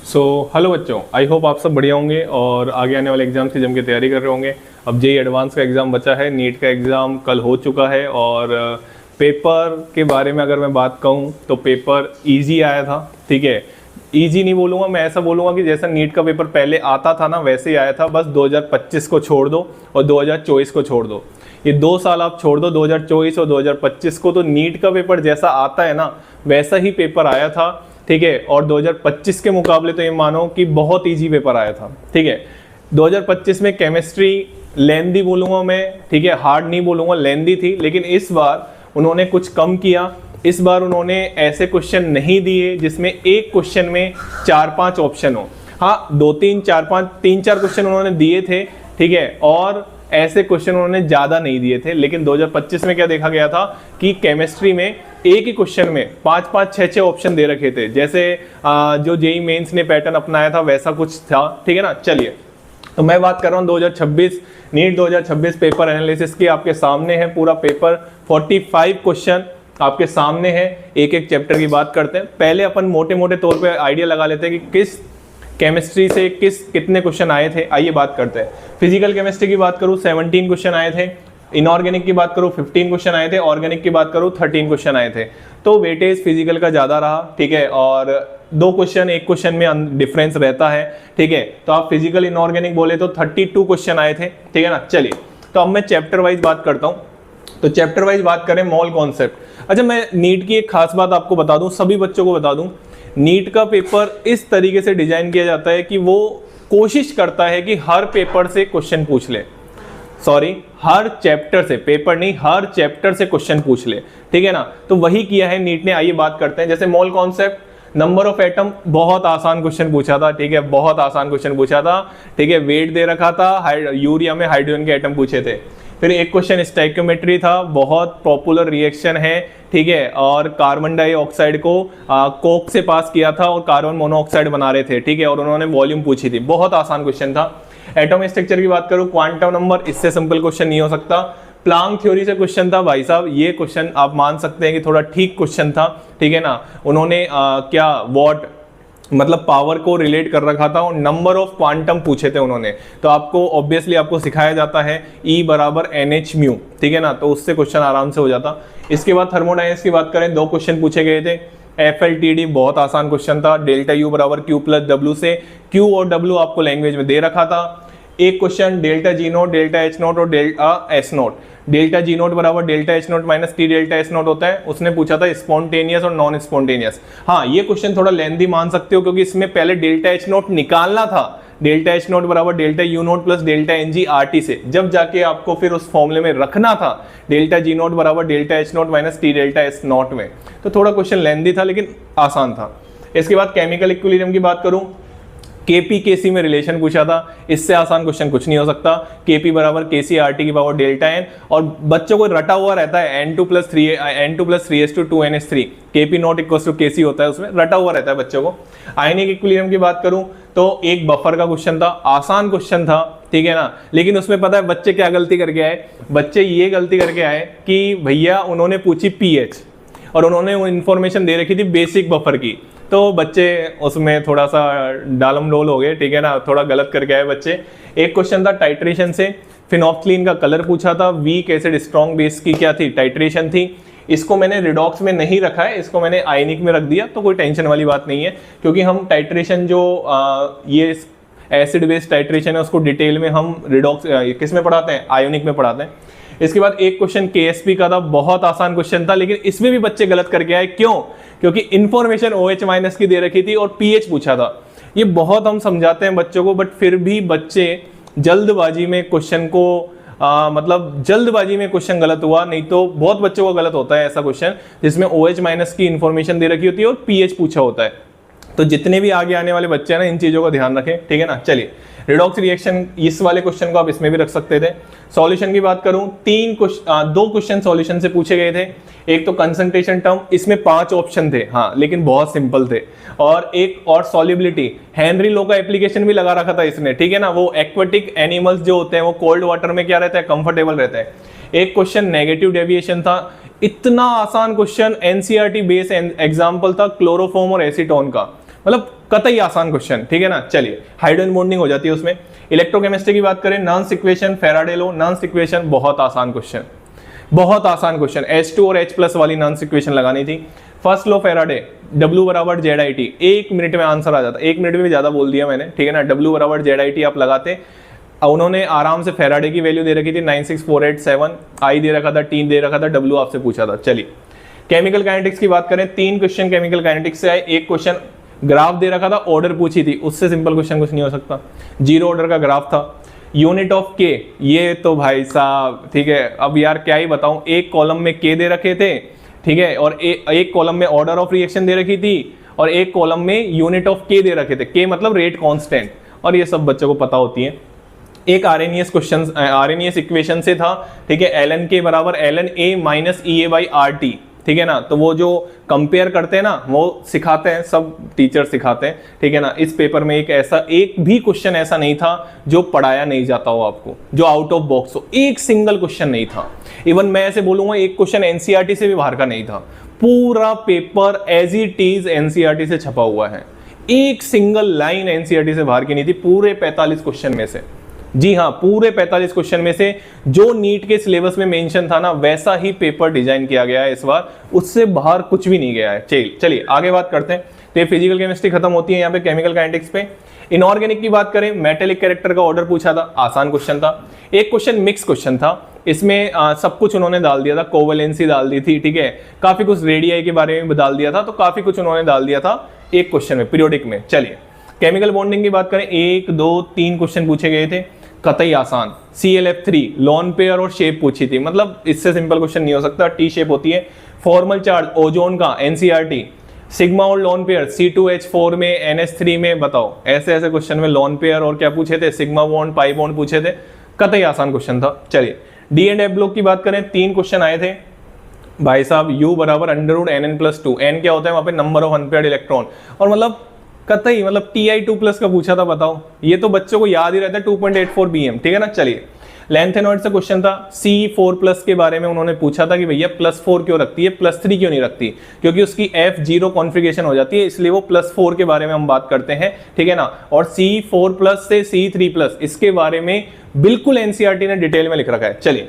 Hello बच्चों, I hope आप सब बढ़िया होंगे और आगे आने वाले एग्जाम्स की जम के तैयारी कर रहे होंगे। अब जेईई एडवांस का एग्ज़ाम बचा है, नीट का एग्ज़ाम कल हो चुका है और पेपर के बारे में अगर मैं बात कहूँ तो पेपर इजी आया था। ठीक है, इजी नहीं बोलूँगा, मैं ऐसा बोलूँगा कि जैसा नीट का पेपर पहले आता था ना वैसे ही आया था। बस 2025 को छोड़ दो और 2024 को छोड़ दो, ये 2 साल आप छोड़ दो, 2024 और 2025 को, तो नीट का पेपर जैसा आता है ना वैसा ही पेपर आया था। ठीक है, और 2025 के मुकाबले तो ये मानो कि बहुत इजी पेपर आया था। ठीक है, 2025 में केमिस्ट्री लेंदी बोलूँगा मैं, ठीक है, हार्ड नहीं बोलूँगा, लेंदी थी, लेकिन इस बार उन्होंने कुछ कम किया। इस बार उन्होंने ऐसे क्वेश्चन नहीं दिए जिसमें एक क्वेश्चन में 4-5 ऑप्शन हो। हाँ, 2-3 4-5 3-4 क्वेश्चन उन्होंने दिए थे, ठीक है, और ऐसे क्वेश्चन उन्होंने ज़्यादा नहीं दिए थे। लेकिन 2025 में क्या देखा गया था कि केमिस्ट्री में एक ही क्वेश्चन में 5-5 6-6 ऑप्शन दे रखे थे, जैसे जो जेईई मेंस ने पैटर्न अपनाया था वैसा कुछ था। ठीक है ना, चलिए, तो मैं बात कर रहा हूँ 2026 नीट 2026 पेपर एनालिसिस की। आपके सामने है पूरा पेपर, 45 क्वेश्चन आपके सामने है। एक एक चैप्टर की बात करते हैं। पहले अपन मोटे मोटे तौर पे आइडिया लगा लेते हैं कि किस केमिस्ट्री से कितने क्वेश्चन आए थे। आइए बात करते हैं। फिजिकल केमिस्ट्री की बात करूँ 17 क्वेश्चन आए थे, इनऑर्गेनिक की बात करूँ 15 क्वेश्चन आए थे, ऑर्गेनिक की बात करूँ 13 क्वेश्चन आए थे। तो वेटेज फिजिकल का ज़्यादा रहा, ठीक है, और 2 क्वेश्चन एक क्वेश्चन में डिफरेंस रहता है। ठीक है, तो आप फिजिकल इनऑर्गेनिक बोले तो 32 क्वेश्चन आए थे। ठीक है ना, चलिए, तो अब मैं चैप्टर वाइज बात करता हूँ। तो चैप्टर वाइज बात करें, मोल कॉन्सेप्ट। अच्छा, मैं नीट की एक खास बात आपको बता दूं, सभी बच्चों को बता दूं, नीट का पेपर इस तरीके से डिजाइन किया जाता है कि वो कोशिश करता है कि हर पेपर से क्वेश्चन पूछ ले, सॉरी हर चैप्टर से, पेपर नहीं, हर चैप्टर से क्वेश्चन पूछ ले। ठीक है ना, तो वही किया है नीट ने। आइए बात करते हैं। जैसे mole concept, number of atom, बहुत आसान क्वेश्चन पूछा था। ठीक है, बहुत आसान क्वेश्चन पूछा था। ठीक है, वेट दे रखा था, यूरिया में हाइड्रोजन के एटम पूछे थे। फिर एक क्वेश्चन स्टोइकियोमेट्री था, बहुत पॉपुलर रिएक्शन है। ठीक है, और कार्बन डाइऑक्साइड को कोक से पास किया था और कार्बन मोनोऑक्साइड बना रहे थे। ठीक है, और उन्होंने वॉल्यूम पूछी थी, बहुत आसान क्वेश्चन था। एटॉम स्ट्रक्चर की बात करूं, क्वांटम नंबर, इससे सिंपल क्वेश्चन नहीं हो सकता। प्लांक थ्योरी से क्वेश्चन था भाई साहब, ये क्वेश्चन आप मान सकते हैं कि थोड़ा ठीक क्वेश्चन था। ठीक है ना, उन्होंने क्या वॉट मतलब पावर को रिलेट कर रखा था और नंबर ऑफ क्वांटम पूछे थे उन्होंने। तो आपको ऑब्वियसली आपको सिखाया जाता है E बराबर NH म्यू। ठीक है ना, तो उससे क्वेश्चन आराम से हो जाता। इसके बाद थर्मोडायनेमिक्स की बात करें, 2 क्वेश्चन पूछे गए थे। FLTD बहुत आसान क्वेश्चन था, डेल्टा U बराबर Q प्लस W से, Q और W आपको लैंग्वेज में दे रखा था। एक question delta G naught, delta H naught और delta S naught. Delta G naught बराबर delta H naught minus T delta S naught होता है। उसने पूछा था स्पॉन्टेनियस और नॉन स्पॉन्टेनियस। हाँ, ये क्वेश्चन थोड़ा लेंथी मान सकते हो क्योंकि इसमें पहले डेल्टा H नोट निकालना था। डेल्टा H नोट बराबर delta U note plus delta NG RT से, जब जाके आपको फिर उस फॉर्मूले में रखना था डेल्टा G नोट बराबर delta H naught minus T delta S note में। तो थोड़ा क्वेश्चन लेंथी था लेकिन आसान था। इसके बाद केमिकल इक्विलिब्रियम की बात करूं, केपी केसी में रिलेशन पूछा था, इससे आसान क्वेश्चन कुछ नहीं हो सकता। केपी बराबर केसी आरटी की पावर डेल्टा एन, और बच्चों को रटा हुआ रहता है N2 plus 3s/2NH3, KP not equal to KC होता है, उसमें रटा हुआ रहता है बच्चों को। आयनिक इक्विलिब्रियम की बात करूं तो एक बफर का क्वेश्चन था, आसान क्वेश्चन था। ठीक है ना, लेकिन उसमें पता है बच्चे क्या गलती करके आए? बच्चे ये गलती करके आए कि भैया उन्होंने पूछी पीएच और उन्होंने वो इन्फॉर्मेशन दे रखी थी बेसिक बफर की, तो बच्चे उसमें थोड़ा सा डालम डोल हो गए। ठीक है ना, थोड़ा गलत करके आए बच्चे। एक क्वेश्चन था टाइट्रेशन से, फिनॉक्सिलिन का कलर पूछा था, वीक एसिड स्ट्रॉन्ग बेस की क्या थी, टाइट्रेशन थी। इसको मैंने रिडॉक्स में नहीं रखा है, इसको मैंने आयनिक में रख दिया, तो कोई टेंशन वाली बात नहीं है क्योंकि हम टाइट्रेशन जो ये एसिड बेस्ड टाइट्रेशन है उसको डिटेल में हम रिडॉक्स किस में पढ़ाते हैं, आयोनिक में पढ़ाते हैं। इसके बाद एक क्वेश्चन केएसपी का था, बहुत आसान क्वेश्चन था, लेकिन इसमें भी बच्चे गलत करके आए। क्यों? क्योंकि इंफॉर्मेशन OH माइनस की दे रखी थी और पीएच पूछा था। ये बहुत हम समझाते हैं बच्चों को, बट फिर भी बच्चे जल्दबाजी में क्वेश्चन को मतलब जल्दबाजी में क्वेश्चन गलत हुआ। नहीं तो बहुत बच्चों को गलत होता है ऐसा क्वेश्चन जिसमें OH माइनस की इंफॉर्मेशन दे रखी होती है और पीएच पूछा होता है। तो जितने भी आगे आने वाले बच्चे हैं ना, इन चीजों का ध्यान रखें। ठीक है ना, चलिए, रिडॉक्स रिएक्शन, इस वाले क्वेश्चन को आप इसमें भी रख सकते थे। सॉल्यूशन की बात करूं, 2 क्वेश्चन सॉल्यूशन से पूछे गए थे। एक तो कंसंट्रेशन टर्म, इसमें 5 ऑप्शन थे, हाँ, लेकिन बहुत सिंपल थे। और एक और सॉल्युबिलिटी, हेनरी लॉ का एप्लीकेशन भी लगा रखा था इसने। ठीक है ना, वो एक्वेटिक एनिमल्स जो होते हैं वो कोल्ड वाटर में क्या रहता है, कंफर्टेबल रहता है। एक क्वेश्चन नेगेटिव डेविएशन था, इतना आसान क्वेश्चन, एनसीईआरटी बेस एग्जाम्पल था क्लोरोफॉर्म और एसीटोन का। मतलब कतई आसान क्वेश्चन, ठीक है ना। चलिए हाइड्रोजन बॉन्डिंग हो जाती है उसमें। इलेक्ट्रोकेमिस्ट्री की बात करें, नॉन्स इक्वेशन, फैराडे लॉ, नॉन्स इक्वेशन बहुत आसान क्वेश्चन, बहुत आसान क्वेश्चन। H2 और H+ वाली नॉन्स इक्वेशन लगानी थी। फर्स्ट लॉ फैराडे, W बराबर ZIT, 1 मिनट में आंसर आ जाता। 1 मिनट में भी ज्यादा बोल दिया मैंने, ठीक है ना। W बराबर ZIT आप लगाते, उन्होंने आराम से फैराडे की वैल्यू दे रखी थी 96487, I दे रखा था, T दे रखा था, W आपसे पूछा था। चलिए केमिकल काइनेटिक्स की बात करें, 3 क्वेश्चन केमिकल काइनेटिक्स से आए। एक क्वेश्चन ग्राफ दे रखा था, ऑर्डर पूछी थी, उससे सिंपल क्वेश्चन कुछ नहीं हो सकता। 0 ऑर्डर का ग्राफ था। यूनिट ऑफ के, ये तो भाई साहब ठीक है, अब यार क्या ही बताऊं, एक कॉलम में के दे रखे थे, ठीक है, और एक कॉलम में ऑर्डर ऑफ रिएक्शन दे रखी थी, और एक कॉलम में यूनिट ऑफ के दे रखे थे। के मतलब रेट कांस्टेंट, और ये सब बच्चों को पता होती है। एक आरएनएस क्वेश्चन, आरएनएस इक्वेशन से था, ठीक है, ln के बराबर ln a माइनस EA/RT, ठीक है ना। तो वो जो कंपेयर करते हैं ना, वो सिखाते हैं, सब टीचर सिखाते हैं, ठीक है ना। इस पेपर में एक भी क्वेश्चन ऐसा नहीं था जो पढ़ाया नहीं जाता हो आपको, जो आउट ऑफ बॉक्स हो। एक सिंगल क्वेश्चन नहीं था। इवन मैं ऐसे बोलूंगा, एक क्वेश्चन एनसीईआरटी से भी बाहर का नहीं था। पूरा paper as it is NCERT से छपा हुआ है, एक सिंगल लाइन एनसीईआरटी से बाहर की नहीं थी पूरे 45 क्वेश्चन में से। जी हाँ, पूरे 45 क्वेश्चन में से जो नीट के सिलेबस में मेंशन था ना, वैसा ही पेपर डिजाइन किया गया है इस बार, उससे बाहर कुछ भी नहीं गया है। चलिए आगे बात करते हैं। तो ये फिजिकल केमिस्ट्री खत्म होती है यहाँ पे केमिकल काइनेटिक्स पे। इनऑर्गेनिक की बात करें, मेटेलिक कैरेक्टर का ऑर्डर पूछा था, आसान क्वेश्चन था। एक क्वेश्चन मिक्स क्वेश्चन था, इसमें सब कुछ उन्होंने डाल दिया था, कोवेलेंसी डाल दी थी, ठीक है, काफी कुछ रेडियाई के बारे में डाल दिया था, तो काफी कुछ उन्होंने डाल दिया था एक क्वेश्चन में, पीरियोडिक में। चलिए केमिकल बॉन्डिंग की बात करें, 1 2 3 क्वेश्चन पूछे गए थे, कतई आसान। ClF3 लॉन पेयर और शेप पूछी थी, मतलब इससे सिंपल क्वेश्चन नहीं हो सकता, टी शेप होती है। फॉर्मल चार्ज ओजोन का NCERT, सिग्मा और लॉन पेयर C2H4 में NH3 में, बताओ ऐसे ऐसे क्वेश्चन में लॉन पेयर और क्या पूछे थे, सिग्मा बॉन्ड पाई बॉन्ड पूछे थे, कतई आसान क्वेश्चन था। चलिए D&F ब्लॉक की बात करें, 3 क्वेश्चन आए थे भाई साहब। U बराबर √NN+2, n क्या होता है वहां पे, नंबर ऑफ अनपेयर्ड इलेक्ट्रॉन, और मतलब कतई मतलब Ti2+ का पूछा था, बताओ ये तो बच्चों को याद ही रहता है, 2.84 BM, ठीक है ना। चलिए लेंथेनॉइड से क्वेश्चन था, C4+ के बारे में उन्होंने पूछा था कि भैया +4 क्यों रखती है, +3 क्यों नहीं रखती, क्योंकि उसकी F0 कॉन्फ़िगरेशन हो जाती है, इसलिए वो +4 के बारे में हम बात करते हैं, ठीक है ना। और C4+ से C3+, इसके बारे में बिल्कुल एनसीईआरटी ने डिटेल में लिख रखा है। चलिए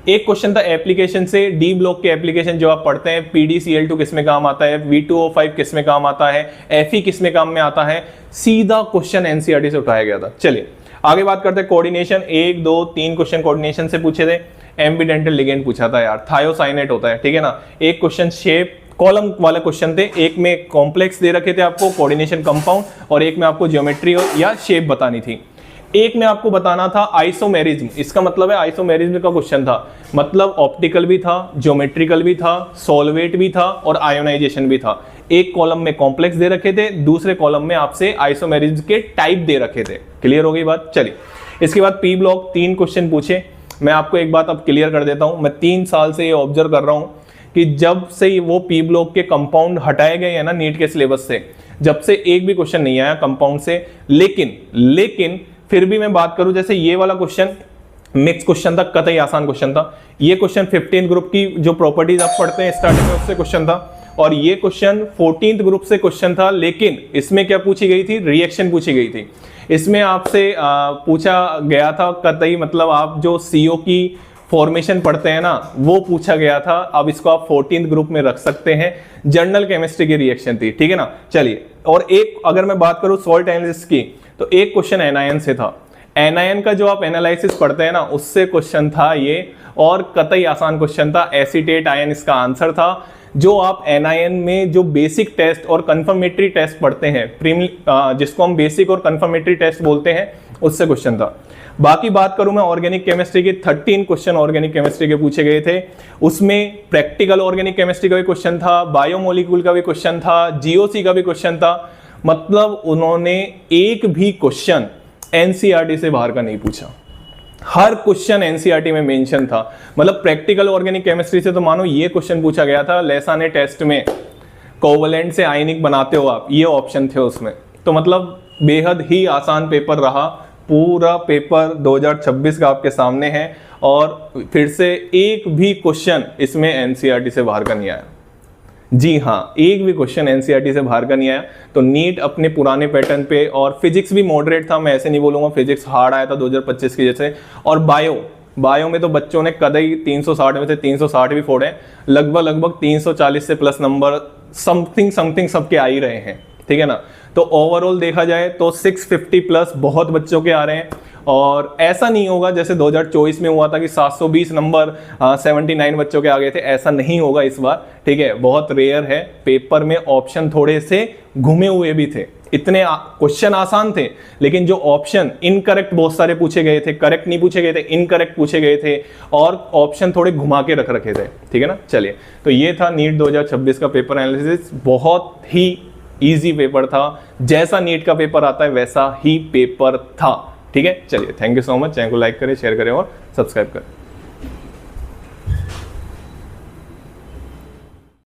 एक क्वेश्चन था एप्लीकेशन से, डी ब्लॉक के एप्लीकेशन जो आप पढ़ते हैं, PdCl2 किस में काम आता है, V2O5 किस में काम आता है, Fe किस में काम में आता है, सीधा क्वेश्चन एनसीईआरटी से उठाया गया था। चलिए आगे बात करते हैं कोऑर्डिनेशन, 1 2 3 क्वेश्चन कोऑर्डिनेशन से पूछे थे। एम्बिडेंटल लिगेंड पूछा था यार, थायोसाइनेट होता है, ठीक है ना। एक क्वेश्चन शेप कॉलम वाले क्वेश्चन थे, एक में कॉम्प्लेक्स दे रखे थे आपको कोऑर्डिनेशन कंपाउंड, और एक में आपको ज्योमेट्री या शेप बतानी थी। एक में आपको बताना था आइसोमेरिज्म, इसका मतलब है आइसोमेरिज्म का क्वेश्चन था, मतलब ऑप्टिकल भी था, ज्योमेट्रिकल भी था, सॉल्वेट भी था और आयोनाइजेशन भी था। एक कॉलम में कॉम्प्लेक्स दे रखे थे, दूसरे कॉलम में आपसे आइसोमेरिज्म के टाइप दे रखे थे। क्लियर हो गई बात। चलिए इसके बाद पी ब्लॉक 3 क्वेश्चन पूछे। मैं आपको एक बात अब क्लियर कर देता हूं, मैं 3 साल से ये ऑब्जर्व कर रहा हूं कि जब से वो पी ब्लॉक के कंपाउंड हटाए गए हैं ना नीट के सिलेबस से, जब से एक भी क्वेश्चन नहीं आया कंपाउंड से। लेकिन फिर भी मैं बात करूं, जैसे ये वाला क्वेश्चन मिक्स क्वेश्चन था, कतई आसान क्वेश्चन था। ये क्वेश्चन 15th ग्रुप की जो प्रॉपर्टीज आप पढ़ते हैं स्टार्टिंग में, उससे क्वेश्चन था, और ये क्वेश्चन 14th ग्रुप से क्वेश्चन था। लेकिन इसमें क्या पूछी गई थी, रिएक्शन पूछी गई थी। इसमें आपसे पूछा गया था कतई, मतलब आप जो CO की फॉर्मेशन पढ़ते हैं ना, वो पूछा गया था। अब इसको आप 14th ग्रुप में रख सकते हैं, जर्नल केमिस्ट्री की रिएक्शन थी, ठीक है ना। चलिए और एक अगर मैं बात करूं सॉल्ट एनालिसिस की, तो एक क्वेश्चन एनायन से था। एनायन का जो आप एनालिसिस पढ़ते हैं ना, उससे क्वेश्चन था ये, और कतई आसान क्वेश्चन था। एसीटेट आयन इसका आंसर था। जो आप एनायन में जो बेसिक टेस्ट और कंफर्मेटरी टेस्ट पढ़ते हैं, जिसको हम बेसिक और कंफर्मेटरी टेस्ट बोलते हैं, उससे क्वेश्चन था। बाकी बात करूं मैं ऑर्गेनिक केमिस्ट्री की, 13 क्वेश्चन ऑर्गेनिक केमिस्ट्री के पूछे गए थे। उसमें प्रैक्टिकल ऑर्गेनिक केमिस्ट्री का भी क्वेश्चन था, बायोमोलिक्यूल का भी क्वेश्चन था, GOC का भी क्वेश्चन था। मतलब उन्होंने एक भी क्वेश्चन एनसीईआरटी से बाहर का नहीं पूछा, हर क्वेश्चन एनसीईआरटी में मेंशन था। मतलब प्रैक्टिकल ऑर्गेनिक केमिस्ट्री से तो मानो ये क्वेश्चन पूछा गया था, लेसाने टेस्ट में कोवलेंट से आयनिक बनाते हो आप, ये ऑप्शन थे उसमें। तो मतलब बेहद ही आसान पेपर रहा। पूरा पेपर 2026 का आपके सामने है, और फिर से एक भी क्वेश्चन इसमें एनसीईआरटी से बाहर का नहीं आया। जी हाँ, एक भी क्वेश्चन एनसीईआरटी से बाहर का नहीं आया। तो नीट अपने पुराने पैटर्न पे, और फिजिक्स भी मॉडरेट था, मैं ऐसे नहीं बोलूंगा फिजिक्स हार्ड आया था 2025 के जैसे। और बायो में तो बच्चों ने कदई 360 में से 360 भी फोड़े, लगभग 340 से प्लस नंबर समथिंग सबके आ ही रहे हैं, ठीक है ना। तो ओवरऑल देखा जाए तो 650 प्लस बहुत बच्चों के आ रहे हैं। और ऐसा नहीं होगा जैसे 2024 में हुआ था कि 720 नंबर 79 बच्चों के आ गए थे, ऐसा नहीं होगा इस बार, ठीक है। बहुत रेयर है, पेपर में ऑप्शन थोड़े से घुमे हुए भी थे, इतने क्वेश्चन आसान थे लेकिन जो ऑप्शन इनकरेक्ट बहुत सारे पूछे गए थे, करेक्ट नहीं पूछे गए थे, इनकरेक्ट पूछे गए थे, और ऑप्शन थोड़े घुमा के रख रखे थे, ठीक है ना। चलिए, तो ये था नीट 2026 का पेपर एनालिसिस। बहुत ही इजी पेपर था, जैसा नीट का पेपर आता है वैसा ही पेपर था, ठीक है। चलिए, thank you so much. Channel को लाइक करें, शेयर करें और सब्सक्राइब करें।